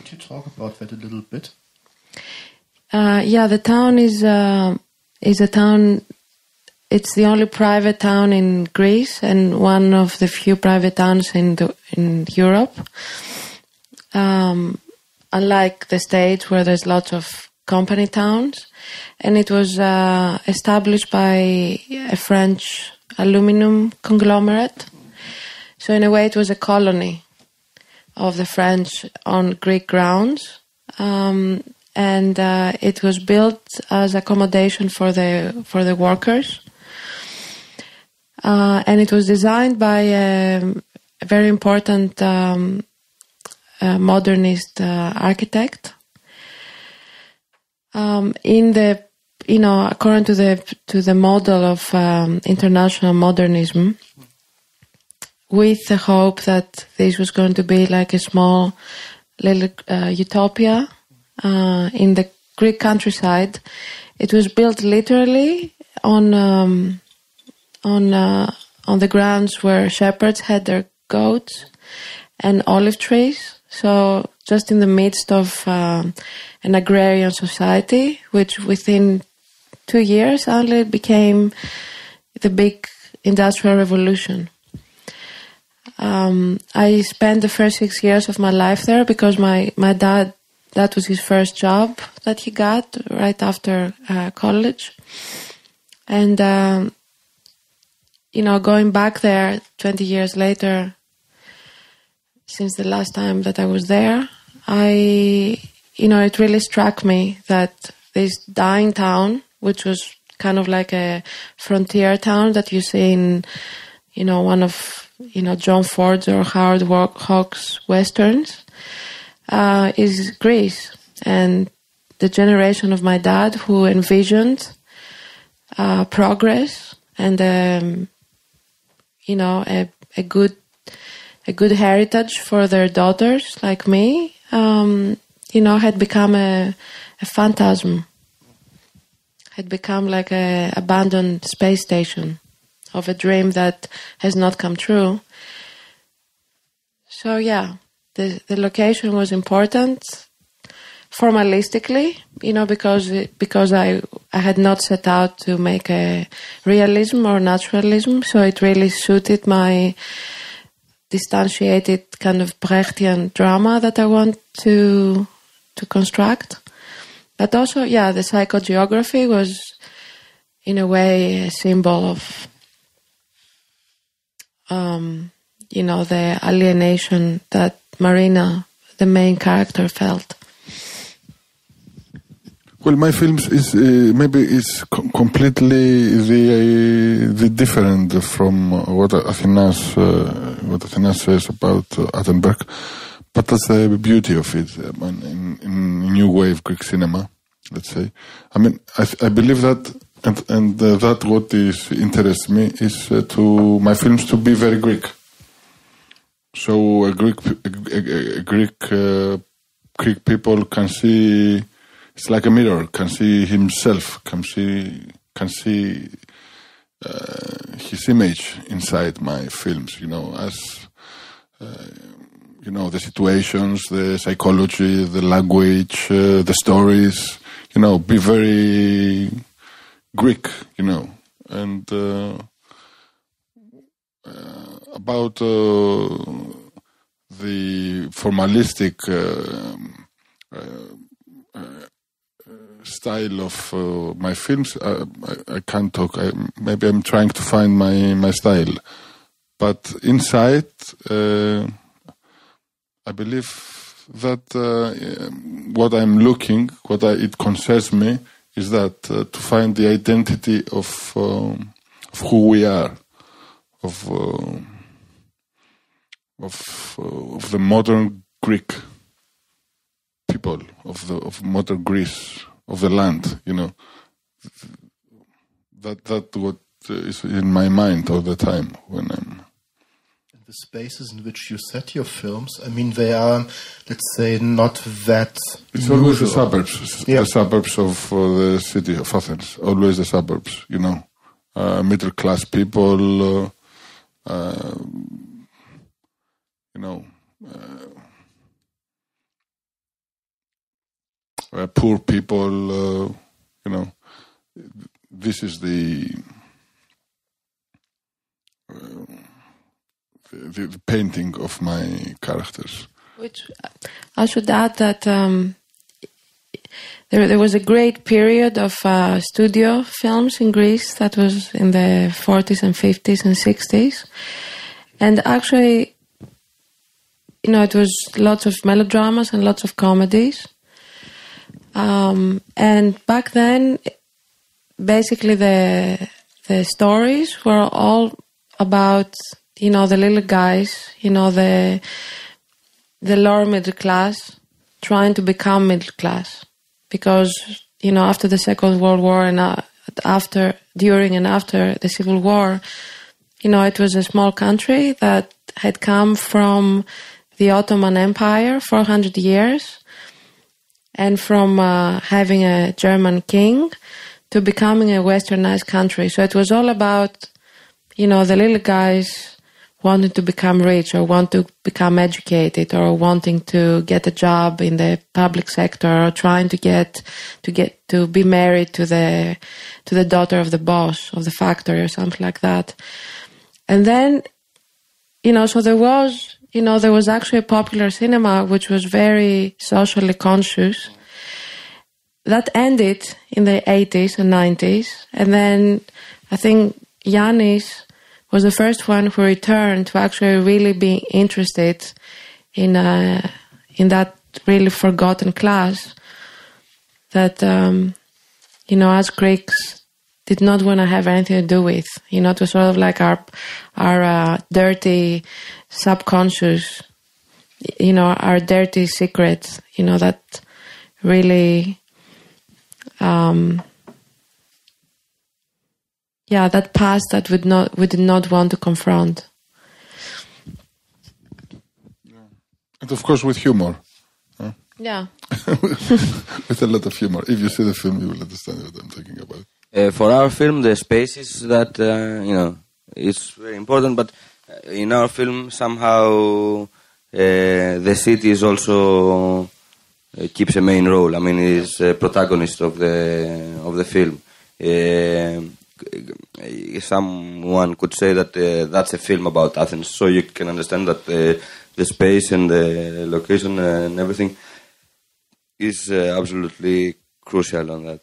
Could you talk about that a little bit? The town is a town. It's the only private town in Greece and one of the few private towns in Europe. Unlike the States, where there's lots of company towns, and it was established by a French aluminum conglomerate. So in a way, it was a colony of the French on Greek grounds, and it was built as accommodation for the workers. And it was designed by a very important modernist architect. According to the model of international modernism, with the hope that this was going to be like a small little utopia in the Greek countryside. It was built literally on the grounds where shepherds had their goats and olive trees. So just in the midst of an agrarian society, which within 2 years only became the big industrial revolution. I spent the first 6 years of my life there because my dad, that was his first job that he got right after college. And, going back there 20 years later, since the last time that I was there, it really struck me that this dying town, which was kind of like a frontier town that you see in, one of, John Ford's or Howard Hawks' westerns, is Greece. And the generation of my dad who envisioned progress and, a good heritage for their daughters like me, had become a phantasm. Had become like a abandoned space station of a dream that has not come true. So the location was important formalistically, because I had not set out to make a realism or naturalism, so it really suited my distantiated kind of Brechtian drama that I want to construct. But also, the psychogeography was, in a way, a symbol of, the alienation that Marina, the main character, felt. Well, my films is completely the different from what Athina says about Attenberg. But that's the beauty of it in new wave Greek cinema, let's say. I mean, I believe that, and that what interests me is to my films to be very Greek. So Greek people can see, it's like a mirror, can see himself, can see his image inside my films. As the situations, the psychology, the language, the stories, be very Greek, and about the formalistic style of my films, I can't talk. Maybe I'm trying to find my style, but inside, I believe that what I'm looking, it concerns me, is that to find the identity of who we are, of the modern Greek people, of modern Greece, of the land. That what is in my mind all the time when I'm. The spaces in which you set your films, I mean, they are, let's say, not that It's usual. always the suburbs, the suburbs of the city of Athens, always the suburbs, middle-class people, poor people. This is the painting of my characters. Which I should add that there was a great period of studio films in Greece that was in the 40s and 50s and 60s. And actually, it was lots of melodramas and lots of comedies. And back then, basically the stories were all about, the little guys, the lower middle class trying to become middle class. Because, after the Second World War and during and after the Civil War, it was a small country that had come from the Ottoman Empire 400 years and from having a German king to becoming a westernized country. So it was all about, the little guys wanting to become rich or want to become educated or wanting to get a job in the public sector or trying to be married to the daughter of the boss of the factory or something like that. And then, so there was actually a popular cinema which was very socially conscious that ended in the 80s and 90s. And then I think Yannis was the first one who returned to actually really be interested in that really forgotten class that, as Greeks did not want to have anything to do with. It was sort of like our dirty subconscious, our dirty secrets, that really, that past that we did not want to confront. And of course with humor. Yeah. With a lot of humor. If you see the film, you will understand what I'm talking about. For our film, the spaces that, it's very important, but in our film, somehow the city is also keeps a main role. I mean, is a protagonist of the film. Someone could say that that's a film about Athens, so you can understand that the space and the location and everything is absolutely crucial on that.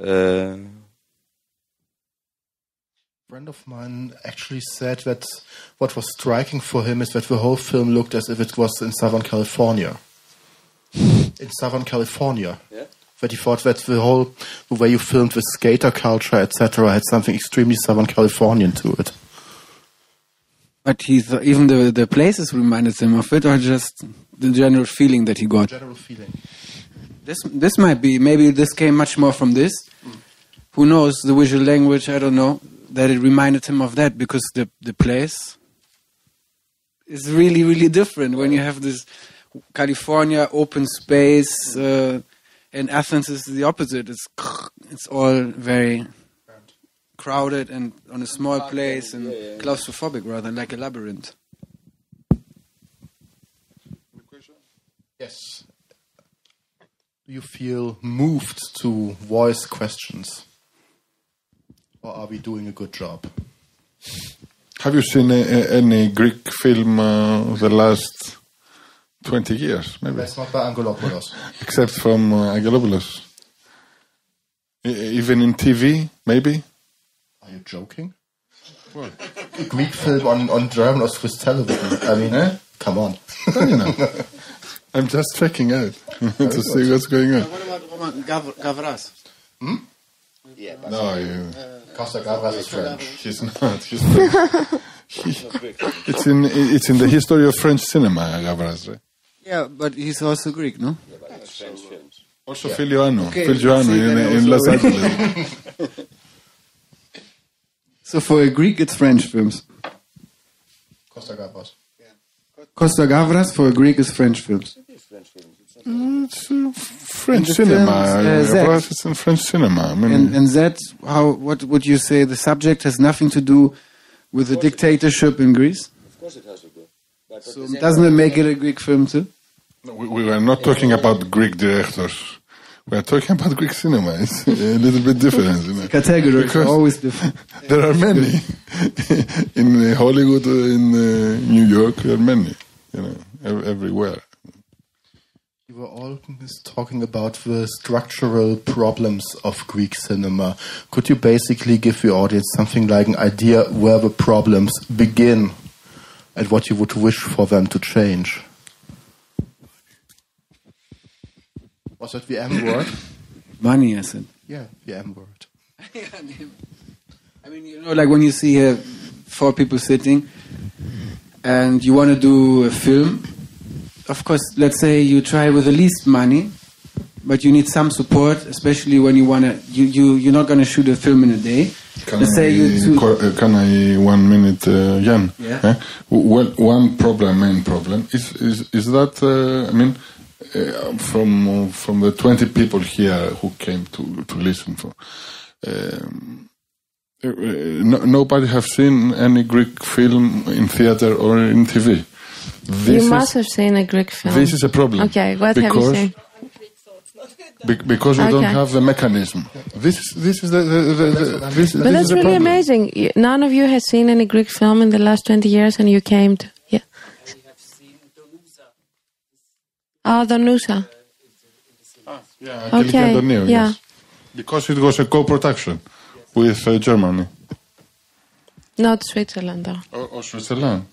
A friend of mine actually said that what was striking for him is that the whole film looked as if it was in Southern California. In Southern California. Yeah. That he thought that the way you filmed with skater culture, etc., had something extremely Southern Californian to it. But even the places reminded him of it, or just the general feeling that he got? General feeling. This might be, maybe this came much more from this. Who knows, the visual language, I don't know, that it reminded him of that, because the place is really, really different when you have this California open space, and Athens is the opposite. It's all very crowded and on a small place and claustrophobic rather, like a labyrinth. Yes. Do you feel moved to voice questions? Or are we doing a good job? Have you seen any Greek film the last 20 years, maybe? That's not by Angelopoulos. Except from Angelopoulos. Even in TV, maybe? Are you joking? What? Greek film on German or Swiss television. I mean, come on. I'm just checking out to see what's going on. What about Roman Gavras? Yeah, but No, Costa Gavras is French. he's not. He's it's in the history of French cinema, Gavras, right? Yeah, but he's also Greek, no? yeah, but it's French films. Also Filioano. Okay, Filioano in Los Angeles. So for a Greek, it's French films. Costa Gavras. Costa Gavras for a Greek is French films. It is French films. It's French the cinema. films, Gavras is in French cinema. I mean, And that, what would you say, the subject has nothing to do with the dictatorship in Greece? Of course it has to do. But So doesn't it make it a Greek film too? we were not talking about Greek directors We are talking about Greek cinema. It's a little bit different, you know. Categories are always different. There are many in Hollywood, in New York. There are many, you know, everywhere. You were always talking about the structural problems of Greek cinema. Could you basically give the audience something like an idea where the problems begin and what you would wish for them to change? Was that the M word? Money, I said. Yeah, the M word. I mean, you know, like when you see 4 people sitting and you want to do a film, of course, let's say you try with the least money, but you need some support, especially when you want to, you're not going to shoot a film in a day. Can I 1 minute, Jan? Yeah. Well, one main problem is that, I mean, from the 20 people here who came to listen for, nobody have seen any Greek film in theater or in TV. You must have seen a Greek film. This is a problem. Okay, what have you seen? Because we don't have the mechanism. This is the. But that's really amazing. None of you has seen any Greek film in the last 20 years, and you came to. Yeah. Oh, Donousa. Yeah, okay. Yeah. Yes. Because it was a co-production with Germany. Not Switzerland, though. Or Switzerland.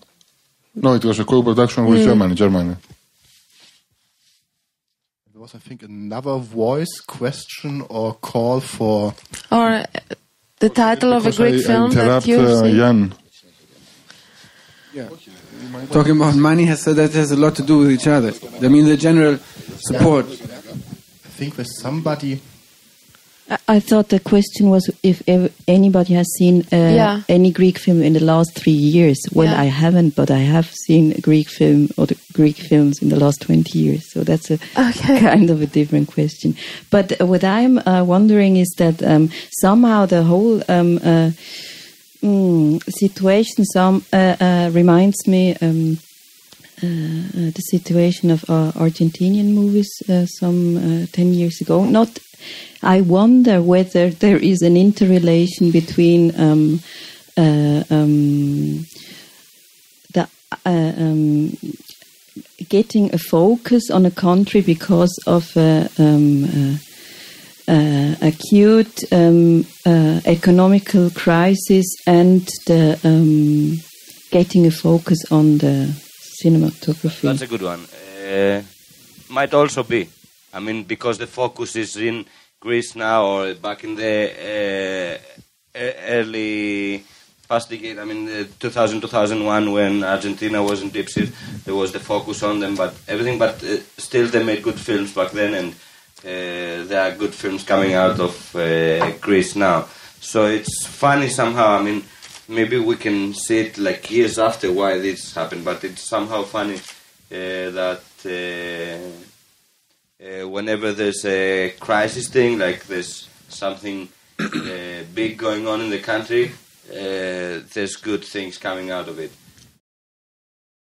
No, it was a co-production with Germany. There was, I think, another voice question or call for... Or the title of a Greek film that you've seen. Jan. Yeah. Talking about money, so that has a lot to do with each other. I mean, the general support. I think there's somebody... I thought the question was if anybody has seen any Greek film in the last 3 years. Well, I haven't, but I have seen a Greek film or the Greek films in the last 20 years. So that's a kind of a different question. But what I'm wondering is that somehow the whole situation reminds me the situation of Argentinian movies some 10 years ago. I wonder whether there is an interrelation between getting a focus on a country because of acute economical crisis and the getting a focus on the cinematography. That's a good one. Might also be. I mean, because the focus is in Greece now, or back in the early past decade, I mean, 2000, 2001, when Argentina was in deep shit, there was the focus on them, but still they made good films back then, and there are good films coming out of Greece now. So it's funny somehow. I mean, maybe we can see it like years after why this happened, but it's somehow funny that whenever there's a crisis thing, like there's something big going on in the country, there's good things coming out of it.